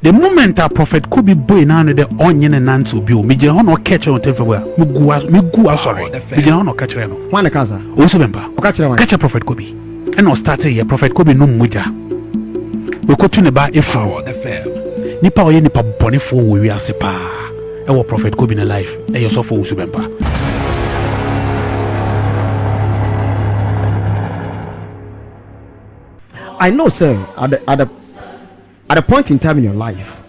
The moment a prophet Kobi boy na no the onye ne nante obi o me je ho no catch on temfo me gu sorry me je ho no catch no wan kaza Owusu Bempah o catch wan catch prophet Kobi and no start here prophet Kobi no muja we ko tu ne ba efu nipa oye nipa bonefo wo wi ase pa e wo prophet Kobi na life e yo so for Owusu Bempah. I know, sir, at a point in time in your life,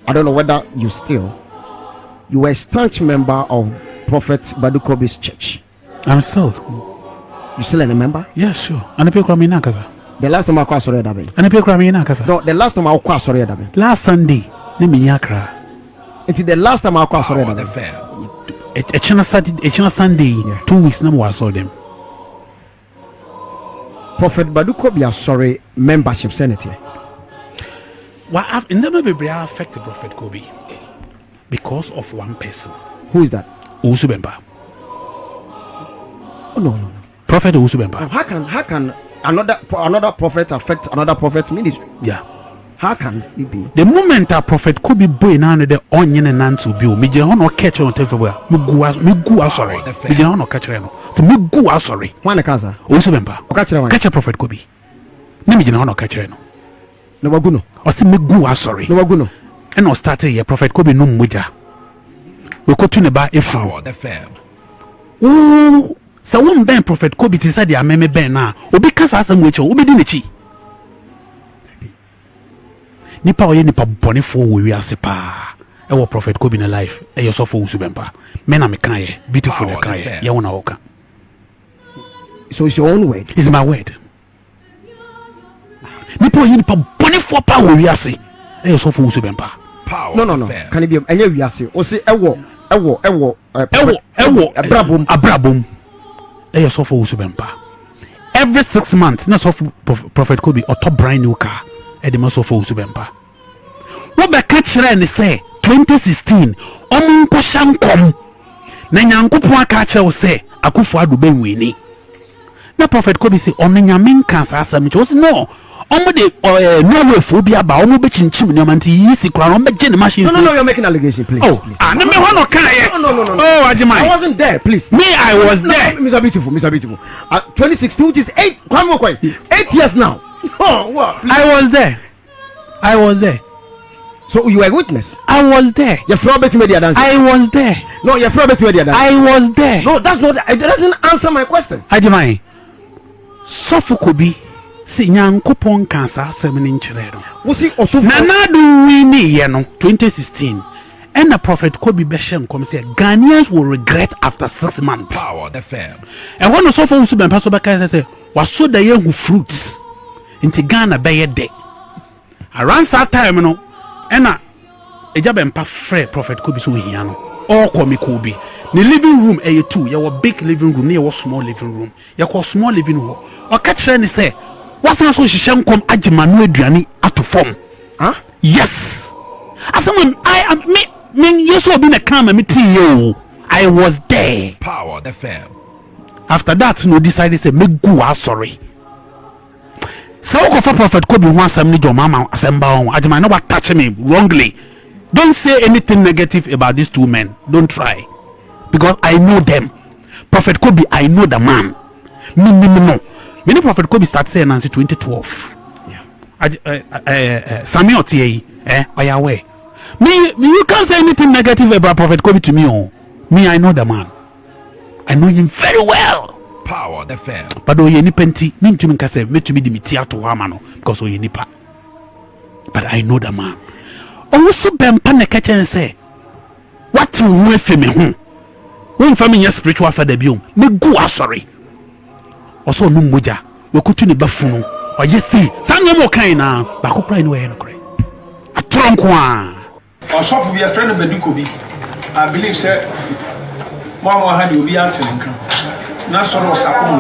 I don't know whether you were a staunch member of Prophet Badu Kobi's church. I'm still. You still a member? Yes, sure. And the last time I was sorry that. No, the last time I was sorry that. Last Sunday, until the last time I was sorry that. It's Sunday, 2 weeks now I saw them. Prophet Badu Kobi are sorry membership senator. What have in the maybe affected Prophet Kobi because of one person. Who is that? Owusu Bempah. Oh no. Prophet Owusu Bempah. How can another prophet affect another prophet ministry? Yeah. How can it be? The moment a prophet Kobi boy na no the onye ne nante obi o me je ho no catch on temfo me gu sorry me je ho no catch no so me gu sorry wan kaza Owusu Bempah o catch wan catch prophet Kobi me je ho no catch no no waguno o se me gu sorry no waguno and no start here prophet Kobi no muja we ko tu ne ba efu o so won ben prophet Kobi ti said ya meme ben na obi kasa asam we che obi di nechi nipa oye nipa bonefo wo wi ase pa e wo prophet Kobi na life e yo so for Owusu Bempah me na me kan ye beautiful e kan ye ye wona woka. So it's your own word? It's my word. Nipa oye nipa bonefo pa wo wi ase e yo so for Owusu Bempah. No can it be enye wi ase o se ewo abrabom e yo so for Owusu Bempah. Every 6 months na so for prophet Kobi or top brand new car e de so for Owusu Bempah. What be catch re ne say 2016 omunko shankom na nyankopon aka kire say akufo ado benweni na prophet Kobi say on nyame nkansa asam che no omo de no way for bia ba omo be chinchim ne manti yisi kura no be je ne machine. No, you're making allegation, please. Oh, and me ho no kan no. Oh, Ajimai, I wasn't there, please. Me, I was there. Mr. Beautiful. 2016, which is 8 years now. Oh, what? I was there. So you were a witness? I was there. You're from media dance. I was there. No, you're from media dance. I was there. No, that's not. It doesn't answer my question. Ajimai, Sofu Kobi si nyankopon kansa asem ni nkyere no. Wo si osofu na do wini ye no 2016. And the prophet Kobi Beshem come say Ghanaians will regret after 6 months. Power the fam. And when so for Owusu Bempah so beka say waso da ye hu fruits. Inti Ghana be ye de. Around that time no ena eja Bempah frɛ prophet Kobi so hia no. All come Kobi. The living room e two, you big living room, near small living room. You call small living room. Or catch any say, what's also she come Ajimanu Adriani at to form? Huh? Yes. As someone I am me yes will be a calm and you. I was there. Power the fam. After that, no decided say me go sorry. So for prophet Kobi once some need your mama assemble Ajimanu what touch me wrongly. Don't say anything negative about these two men. Don't try. Because I know them. Prophet Kobi, I know the man. Me no. Many Prophet Kobi start saying in 2012. Yeah. Samuel T.A. Oya way. Me, you can't say anything negative about Prophet Kobi to me. Oh. Me, I know the man. I know him very well. Power the fam. But oye ni penti, me to me can say me to me di theater wamano because oye ni pa. But I know the man. Owusu Bempah ne catch and say, what you want for me? When family your spiritual father be me go sorry. Also no moja we kutu ni bafunu or you see sanya mo kind na ba ko cry no we no cry atronko a osofu be a friend of Badu Kobi. I believe say mama had you be antin nkan na soro sakomo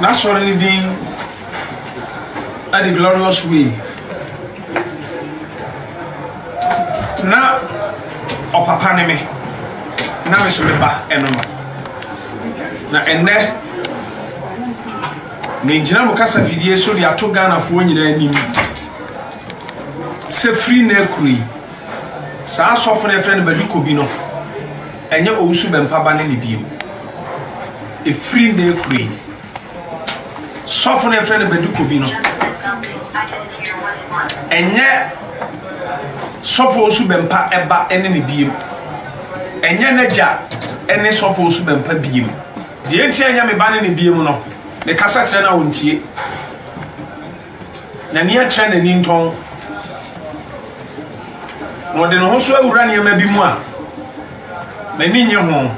na soro ni din at the glorious way na o papa ne me na me so me ba eno no na enne me njira mo kasa fidie so dia to Ghana fo nyina anim se free na kuri saa sofo na friend Badu Kobi no enye Owusu Bempah ba ne biom e free na kuri sofo na friend Badu Kobi no enye sofo Owusu Bempah eba ene ne biom enye naja ene sofo Owusu Bempah biom de enti enya me ba ne biom no ne kasa kire na wontie na ni atra na ni nton no de no so awura ne ma bi mu a na ni nye ho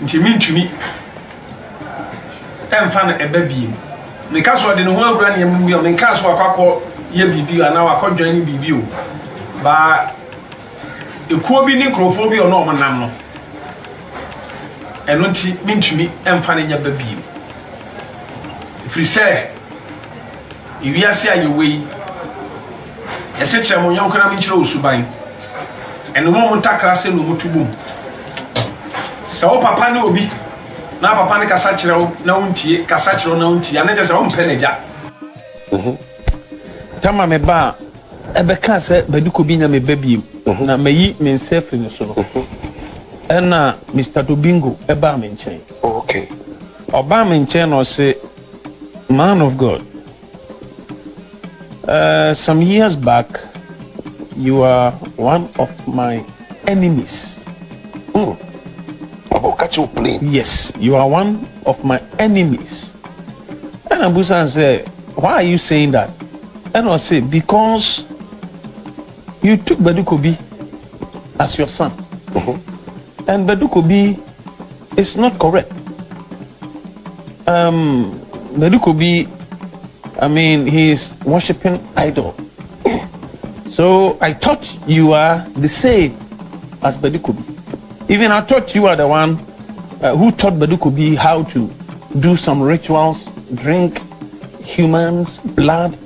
ntimi emfa na eba bi me ka so de no ho awura ne ma bi o me ka so akwakọ ye bibi ana wakọdwan ni bibi o ba ekuo bi ni krofo bi o no mo nam no eno nti mintumi emfa ne nya ba bi free say iwiase ayewe ese kire mo yonko na minchire osuban eno mo ntakra se no motubom se o papa ne obi na papa ne kasa kire o na untie kasa kire o na untie ane je se o mpe ne ja tama me ba ebe ka se Badu Kobi nya me babiem na mayi me nsefri ne so no ena Mr. Dobingo eba me nchen okay oba me nchen no se man of God. Some years back, you are one of my enemies. About catch you plane? Yes, you are one of my enemies. And Abusan said, why are you saying that? And I say, because you took Badu Kobi as your son. And Badu Kobi is not correct. Badu Kobi, I mean, he is worshipping idol. So I thought you are the same as Badu Kobi. Even I thought you are the one who taught Badu Kobi how to do some rituals, drink humans' blood,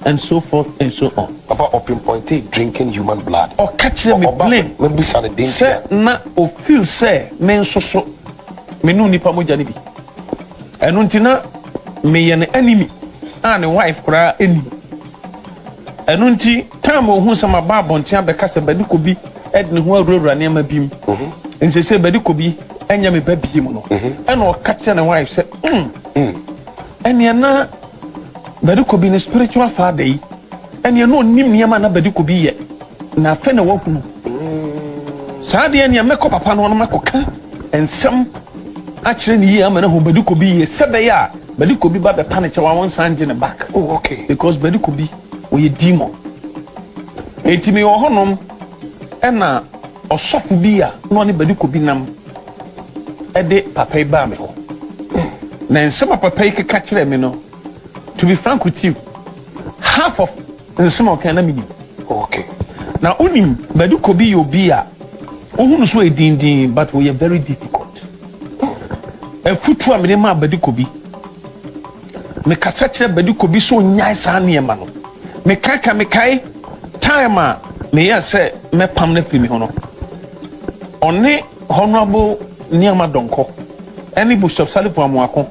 and so forth and so on. About open point, drinking human blood. Or catch them with blame. Maybe Saturday. Say na o feel say men so me no nipa moja ni bi. Eno ntina me ye ne enemy and the wife kura eni. Eno nti time o hu sama ba bontia be ka se Badu Kobi ed ne ho awura ne ma bim. Nse se Badu Kobi enya me ba bim no. Eno o catch ne wife say enya na Badu Kobi ne spiritual father yi enya no nim niam na Badu Kobi ye na fe na wakunu. Saa de enya mekọ papa no makoka ensem actually ni am na ho Badu Kobi ye sebe ya Badu Kobi ba be panic wa won sanje ne back. Oh okay. Because Badu Kobi o ye demon. Etimi wo honom e na osofu bi a no ne Badu Kobi nam e de papa ba me ho. Na ensem papa yi keka kire me no, to be frank with you, half of ensem o kan na me ni. Okay. Now unim Badu Kobi yo bi a ohunu so edindin but we are very difficult. Futu a me ma Badu Kobi me kasa kire Badu Kobi so nyai sa ne ma no me kaka me kai time a me ya say me pam na fi me ho no one honorable niama donko any Bishop Salifu Amuako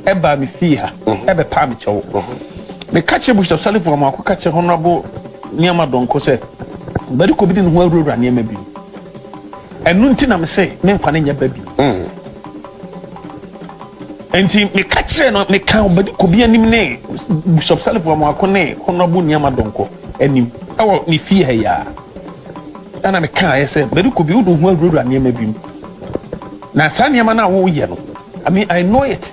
e ba me fi ha e be pa me chewo me ka kire Bishop Salifu Amuako ka kire honorable niama donko say Badu Kobi ne ho awura ne ma bi enu nti na me say me mfa ne nya ba bi enti me ka kire no me ka Badu Kobi anim ne Bishop Salifu Amuako ne honorable niama donko anim awo ni fi ha ya ana me ka say Badu Kobi wo do ho awura ne ma bi na sa niama na wo ye no I mean I know it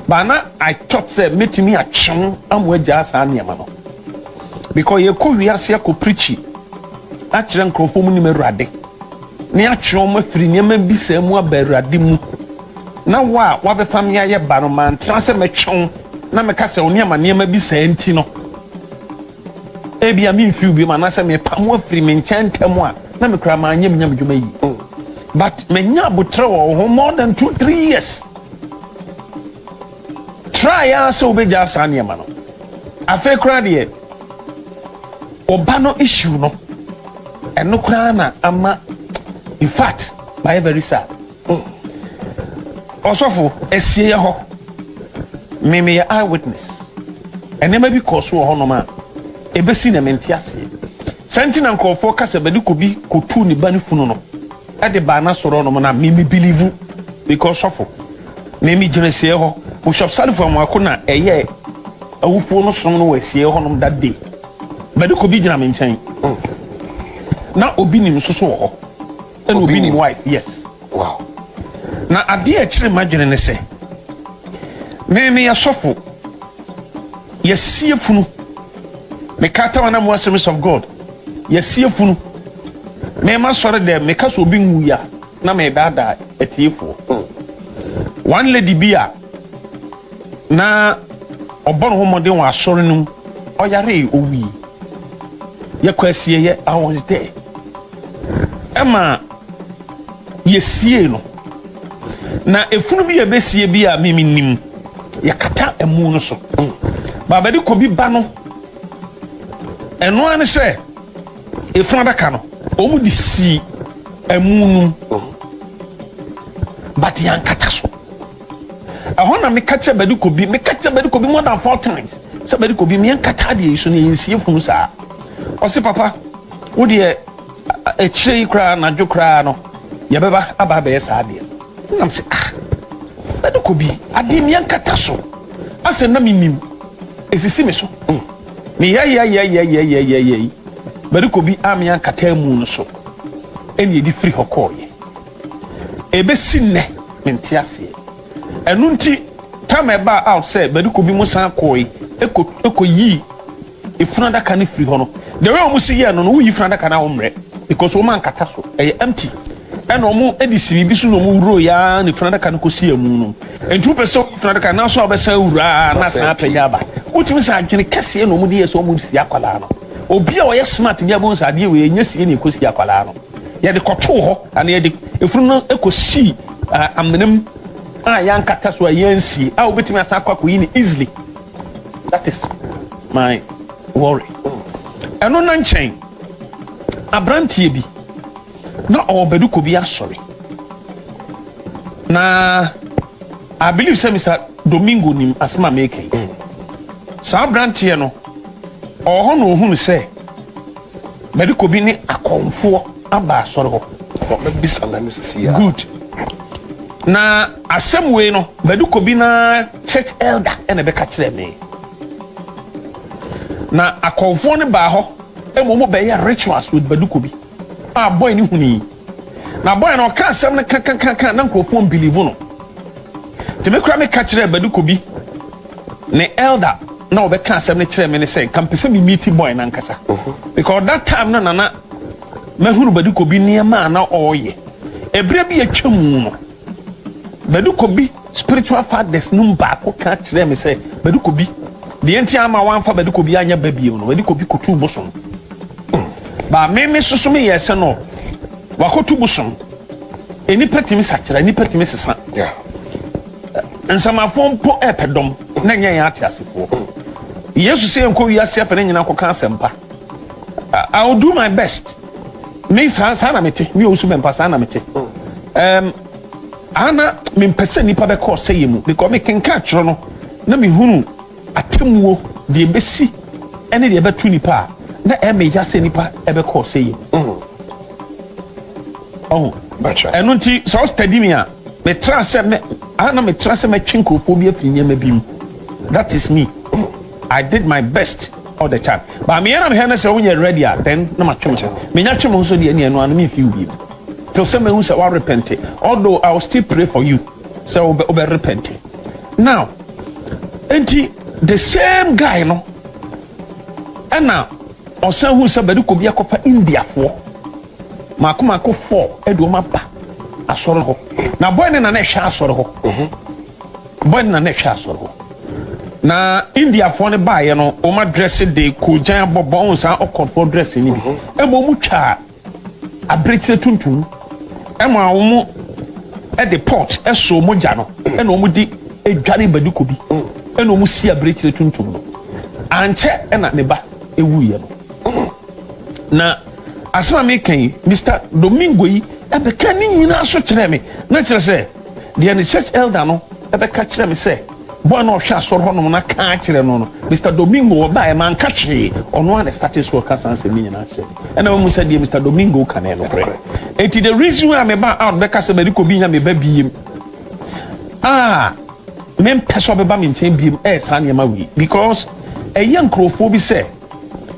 but na I thought say metimi a chon amwaja sa niama no because ye ko wiase ko preach a kire nkrofo mu ni merade ne a chon ma firi niama bi sa mu aberade mu na wa be fam ya ye ba no man transe me chon na me ka se niama bi sa enti no e bia mi fiu bi ma na se me pamo afiri me nchantem a na me kra ma nyam dwuma yi but me nya botre wo more than 2-3 years try ya so be ja sa niama no afa kra de oba no issue no eno kra na ama in fact by very sad osofo esie ye ho me eyewitness ene ma bi koso ho no ma ebesi na mentiase sentina nkofo kasa Badu Kobi kotu ni bani funu no ade ba na soro no na me believe because of me jenesie ho Bishop Salifo Amakona eye awufo no som no wasie ho no that day Badu Kobi gina me nchen na obi nim soso ho and obi nim wife yes Wow. na ade a kire madwene ne se me asofo yesie funu me kata wana mo Assemblies of God yesie funu me ma sore de me ka so obi nwuya na me dada etiefo one lady bia na obon ho modern wa sore num oyare owi ye kwasie ye I was there ema yesie no na efunu bi yebesie bi a mimi nim yakata emu no so Badu Kobi ba no eno ane se efunu adaka no omu di si emu no but yankata so ahona me kacha Badu Kobi more than 4 times se Badu Kobi me yankata de so na yensie funu sa o se papa wo de e chiri kra na dwokra no yebeba aba be sa de nam se Badu Kobi ade me yankata so ase na minim esisi me so me ya Badu Kobi am yankata mu no so eni edi free hokoye ebesi ne mentiase enunti time ba out say Badu Kobi musan koyi eko yi ifuna daka ne free ho no the way omu si ye no wo yi ifuna daka na omre because o man kata so empty and omu edisi bi so no mu wuro ya ne ifuna daka ne kosi amu no entu pese ifuna daka na so obesa wura na san apanya ba utimi sa adwene kase no mu de yeso omu si akwala no obi a oye smart bi abon sa de we nya sie ne kosi akwala no ye de koto ho ana ye de ifuna no ekosi amnem yankata so yansi obetimi asa akwa yi ni easily. That is my worry. Eno na nchen abrantie bi na Badu Kobi asori na I believe say Mr. Domingo nim asma make sa abrantie no ho no hu say Badu Kobi ni akonfo aba asori ho Bisa na nusi ya good na asem we no Badu Kobi na church elder ene be ka kire me na akonfo ne ba ho emomo be ya rituals with Badu Kobi boy ni huni na boy no ka asem ne kan na nkofo believe no te me kura me ka kire Badu Kobi ne elder na obe ka asem ne kire me ne say kan pese me meet boy na nkasa because that time na mahuru Badu Kobi niema na oye ebre bi atwam no Badu Kobi spiritual fathers num ba ko ka kire me say Badu Kobi the entire ama wan fa Badu Kobi anya babie no Badu Kobi kotu bosom ba me soso me yese no wa kotu bosom eni patimi sakira eni patimi sesa yeah nsamafo mpo epedom na nya ya atiasefo yesu se enko wiase apene nyina ko kan sempa I will do my best me sana mete me Owusu Bempah sana mete ana me mpese nipa be ko sey mu because me kenka twro no na me hunu atemuo de besi ene de betu nipa na me yase nipa ebe ko sey bacha eno nti so study me a me trust me ana me trust me twinkofo bi afiri nyama bim that is me I did my best all the time but me na me na say when you ready then na ma twem me nya twem so de ene eno ana me feel bi till some who say wa repent although I will still pray for you so obe repent now enti the same guy no ana osan who say Badu Kobi akofa India for mako 4 edo mapa asoro ho na boy na hwa asoro ho boy na hwa asoro ho na India for ne bae no o ma dress de ko jan bobo on san o control dress ni bi e mo mu twa abreche tuntum e mo awo e de pot e so mo ja no e no mo di edware Badu Kobi e no mo si abreche tuntum no anche e na ne ba ewu ye no na asma me kan Mr. Domingo yi e be kan ni nyina so kire me na kire se de ne church elder no e be ka kire me se boy no hwa so hono na ka kire no Mr Domingo ba e man ka hwe ono an status work asanse mi nyina hwe and I said Mr Domingo can no pray enti the reason why me ba out be ka se Badu Kobi nya me ba biem men peso be ba me nchen biem sa ne ma wi because a young crofo bi say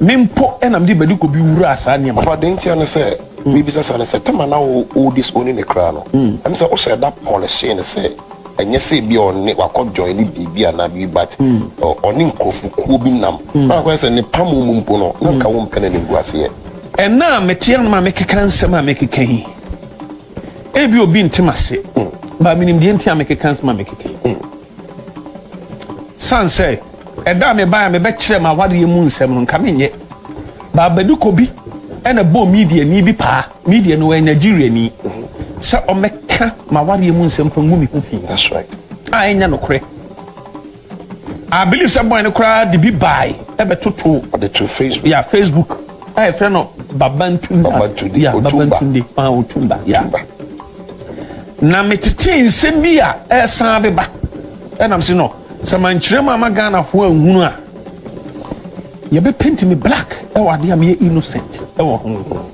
mempo enam di Badu Kobi wura asa ne ma papa dentia no say bibi say say tema na o disown ne kra no am say o say that policy ne say enye say bi on ne wakọ join ni bibi ana bi but oni nkofu kuo bi nam na kwa say ne pamu mumpo no na ka wo mpene ne nguase ye ena metia no ma mekeka nsem a mekeka hi ebi obi ntimase ba minim die ntia mekeka nsem a mekeka hi san say eda me ba me be kire ma wade ye mu nsem no nka menye ba Badu Kobi ena bo media ni bi pa media no Nigeria ni so o meka ma wade ye mu nsem pa ngumi ku fi that's right enya no kore I believe someone cry the big buy ebe toto the to Facebook yeah Facebook I friend of Babantunde yeah Babantunde Otumba yeah na metete nsem bi a san beba and I'm saying no some chirema magana fo ahunu a ye be paint me black e wade am ye innocent e wo ho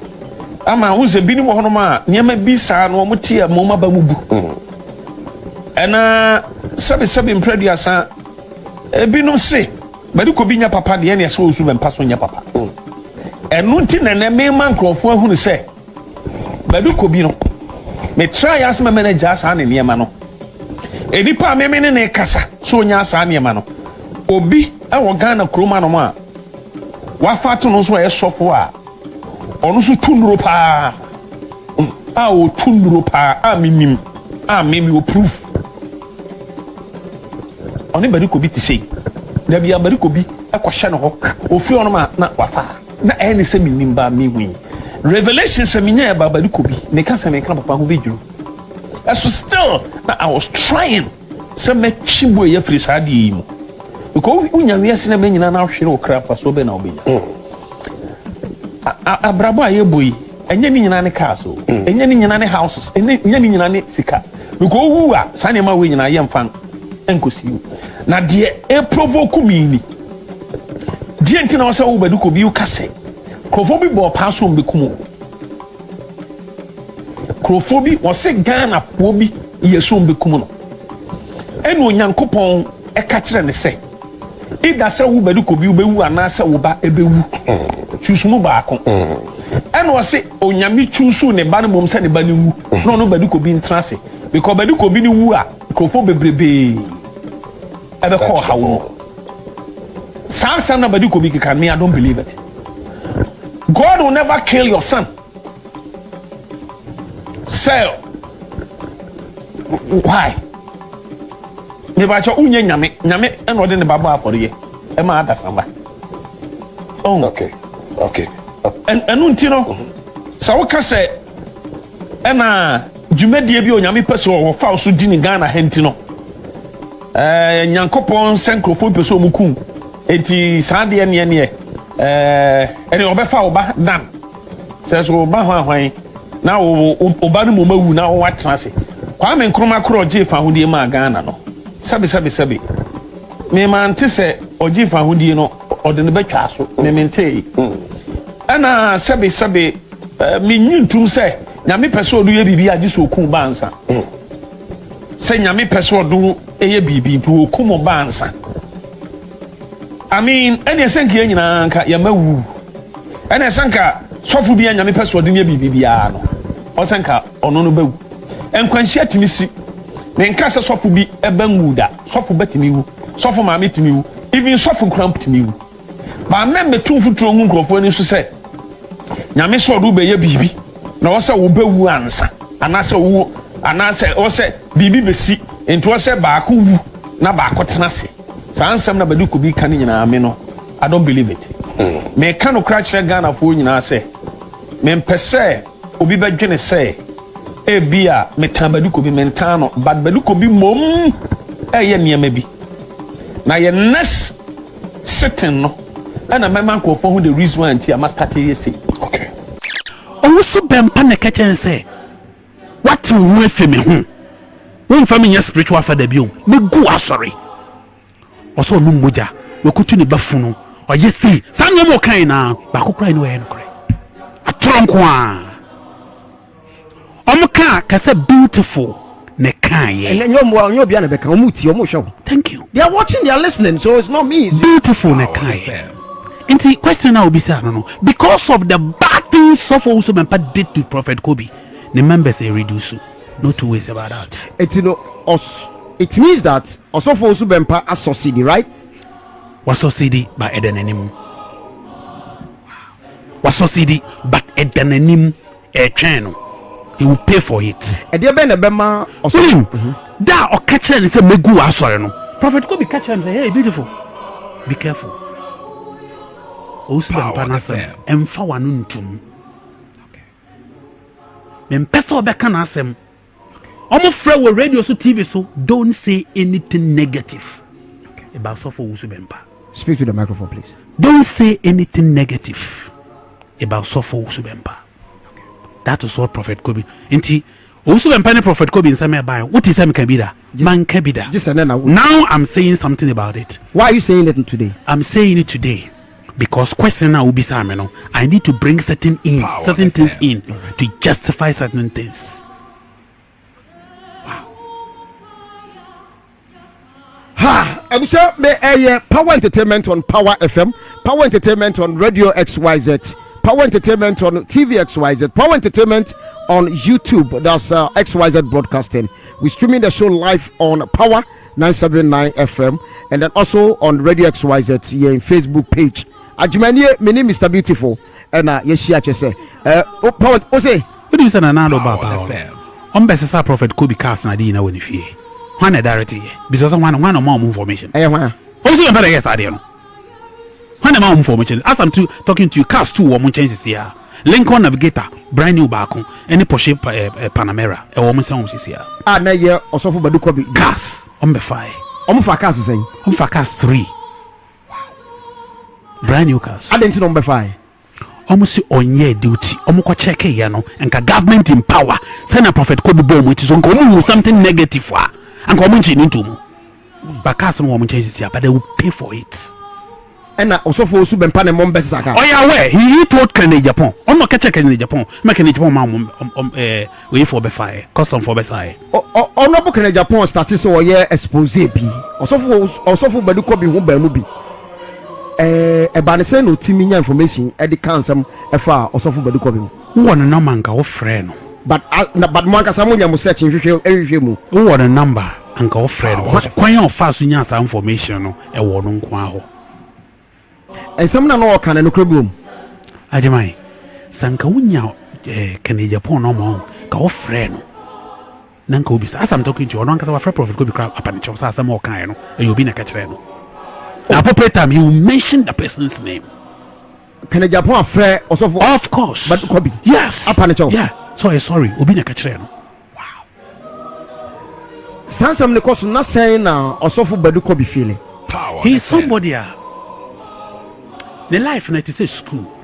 ama wo se bi ni mo hono ma niam bi sa no mo tie mo ma ba mu bu ena sabe impredia sa ebi no se Badu Kobi nya papa de ne se Owusu Bempah so nya papa enu nti na na me man krofo ahunu se Badu Kobi no me try as my manager sa ne niam no edipa me ne kasa so nya sa niam no obi e wo Ghana kroma no ma wa fatu no so e sofo a onu so tunuro pa o tunuro pa mimim mimi o proof oni Badu Kobi ti sei da bia Badu Kobi e ko hye no ho ofi ono ma na wafa na ene se minim ba mi wi revelation se minya ba Badu Kobi me ka se me kan papa ho beduru so still I was trying some me chibo ye free sadi mu because unya wiase na me nyina na hwere okra fa so be na obenya abrabo aye boy enye ni nyina ne cars o enye ni nyina ne houses enye ni nyina ne sika because wu a sa ne ma we nyina ye mfan enkosi na de e provoke me ni de ntina wo sa wo Badu Kobi u kase krofobi bo pa so mbekumu krofobi wo se Ghana fobi ye so mbekumu no enu onyankopon e ka kire ne se ida se wo Badu Kobi u bewu ana se wo ba ebewu chusumu ba ko enu wo se onyame chusu ne ba ne mom se ne ba ne wu no no Badu Kobi ntrase because Badu Kobi ni wu a krofo bebrebe ebe ko hawo sansa na Badu Kobi can me I don't believe it. God will never kill your son. So why me ba cho unye nyame eno de ne baba afore ye e ma ada samba oh okay enu ntino sa wo ka se ena dwumadie bi onyame pese wo fa so di ni Ghana hentino nyankopon senkrofo pese omukum enti saade ne ene obefa oba dan se so oba hwan na oba no momawu na wo atrase kwa me nkroma kro je fa hodie ma Ghana no sabe me mante se oje fa hodie no ode ne betwa so me mente ana sabe me nyintum se nyame pese odu ye bibi age so okun bansa se nyame pese odu eye bibi ntu okun bansa I mean ene senke nyina nka ya mawu ene senka sofu bia nyame pese odu ye bibi bia no o senka ono no bawu enkwanhia timisi me nka se sofu bi ebanwu da sofu batimi wu sofu maame timi wu even sofu kramp timi wu ba na metum futuro ngu nkrofo ni so se nyame so odu be ye bibi na wo se wo bawu ansa anase wo anase wo se bibi besi ento wo se ba ko wu na ba ko tenase sansam na Badu Kobi kan nyina ame no I don't believe it me kan no kra kire Ghana fo nyina se me mpese obi badwene se e bia me tan Badu Kobi mentan no but Badu Kobi mom ye niam bi na ye next sitting no ana mema ko fo hu the reason why anti am start ye say okay Owusu Bempah na kachen say what you we fe me hu won fa me nya spiritual father bi o me gu asori ɔsɛ ɔno mogya wɔkutu ne bafu no ɔyɛ sei saa nyɛma ɔkae na baako kora ne wɔyɛ no korɛ atorɔ nko a ɔmo ka kasɛ beautiful ne kaayɛ and you're behind the back. Show. thank you They are watching, they are listening, so it's not me. beautiful ne kaayɛ nti question na obi say no because of the bad things of Owusu Bempah did to Prophet Kobi the members are reduced no two ways about that It it means that also for Owusu Bempah as succeeded, right? was succeeded by Edenanim was succeeded but Edenanim a channel he will pay for it And there been a bema also da or catch and say megu asore no Prophet Kobi catch and say hey beautiful be careful Owusu Bempah na say emfa wanu ntum Mempesa obeka na asem omo frɛ wɔ radio so TV so don't say anything negative about Owusu Bempah. Speak to the microphone, please. Don't say anything negative about Owusu Bempah. That is what Prophet Kobi. Inti Owusu Bempah ne Prophet Kobi nsame buy. What is am kabida? Man kabida. Just Now I'm saying something about it. Why are you saying it today? I'm saying it today because question now will be some, I need to bring certain things in to justify certain things. Ha! I'm sure Power Entertainment on Power FM, Power Entertainment on Radio XYZ, Power Entertainment on TV XYZ, Power Entertainment on YouTube. That's XYZ Broadcasting. We're streaming the show live on Power 979 FM and then also on Radio XYZ here in Facebook page. Ajimani, my name is Mr. Beautiful. And yes, she actually say, Power, say, what do you say, Nando Baba? Besa Prophet Kobi cast na di na when you one directly because one or more information. Also, better yes, I don't know. One more information. As I'm talking to you, cast two woman changes here. Lincoln Navigator, brand new back on any Porsche Panamera, a woman sounds here. Na year also for Badu Kobi gas on the fire. For cast saying on for cast 3. Brand new cars. I didn't know 5. Almost on your duty, almost check yano, and government in power. Send a Prophet Kobi bomb, which is on common something negative for. And come into but cast woman changes here, but they will pay for it. And also for Owusu Bempah and Mombesa. Oh yeah, where he told Canada Japan. I'm not catching Canada Japan. Making it Japan way for the fire, custom for the side. Oh no, Canada Japan started so yeah expose be. Also for Badu Kobi who be a banese no teaming information at the council far also for Badu Kobi. Who want a number and go friend? But Manka Samuel was searching every mu. Who want a number and go friend? Quite fast in your information a warning quaho. And some no can no problem. Ajamai, Sankawunya Canada Japan no more, go friend. Nanko be as I'm talking to you, Uncle Prophet could be crap up and choose some more kind, and you'll be a catcher. Now, appropriate time, you mention the person's name. Can a Japan fair also for of course, but Kobi? Yes, up and yeah. Sorry, Ubina Kachreno. Wow. Sansam the cost not saying now also for Badu Kobi feeling. He's somebody. The life in it is a school.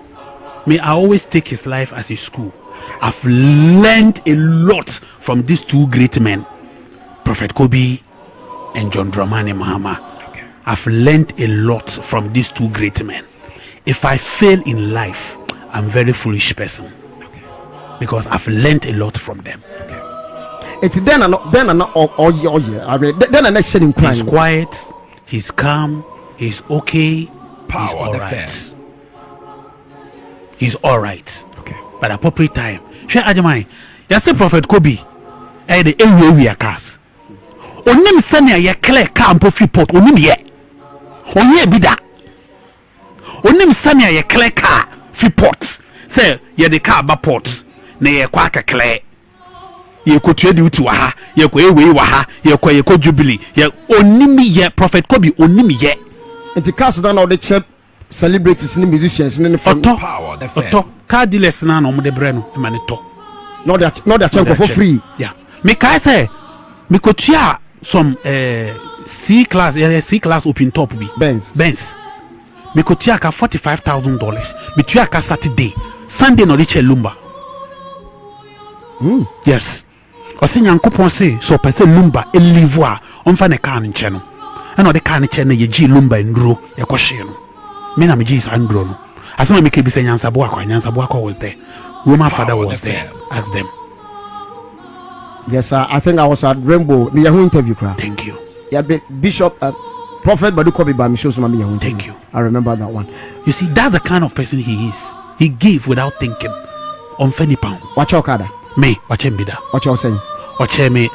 May I always take his life as a school. I've learned a lot from these two great men, Prophet Kobi and John Dramani Mahama. I've learned a lot from these two great men. If I fail in life, I'm a very foolish person. Because I've learned a lot from them. It's then and all year. I mean, then next setting crying. He's quiet, he's calm, he's okay, he's alright. He's alright. Okay. But appropriate time. Share Ajamai. You say Prophet Kobi. The area we are cast. Onim sanya ye clear car and profit port. Onim ye. Onye bida. Onim sanya ye clear car free port. Say ye the car ba port. Na ye kwa ka clear. Ye ko trade you to ha. Ye ko ewe wa ha. Ye ko jubilee. Ye onim ye Prophet Kobi onim ye. And the cast down all the chip celebrities and musicians and Oto car dealers na no de bre no e ma ne to. Not that chunk for free. Yeah. Me kai say me ko tua some C class open top bi Benz me ko tia ka $45,000 me tia ka Saturday Sunday no reach Lumba. Yes o se nyankopon se so pese Lumba e live a on fa ne car nche no ɛna ɔde car ne kyɛ no yɛgye lumba nduro yɛkɔhyee no me na megye saa nduro no asɛm a meka bi sɛ nyansaboakɔ was there, Roma father was there. Ask them. Yes, sir. I think I was at Rainbow. Me Yahoo interview crowd. Thank you. Yeah, Bishop Prophet Badu Kobi by me show some me Yahoo. Thank you. I remember that one. You see, that's the kind of person he is. He gave without thinking. On Fanny Pound. Watch your card. Me, watch him be that. What you saying? Watch me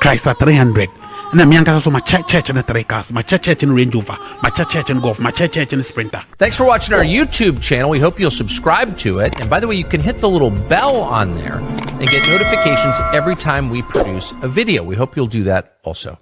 Christ at 300. And then me and so my church in the 3 cars, my church in Range Rover, my church in Golf, my church in Sprinter. Thanks for watching our YouTube channel. We hope you'll subscribe to it. And by the way, you can hit the little bell on there and get notifications every time we produce a video. We hope you'll do that also.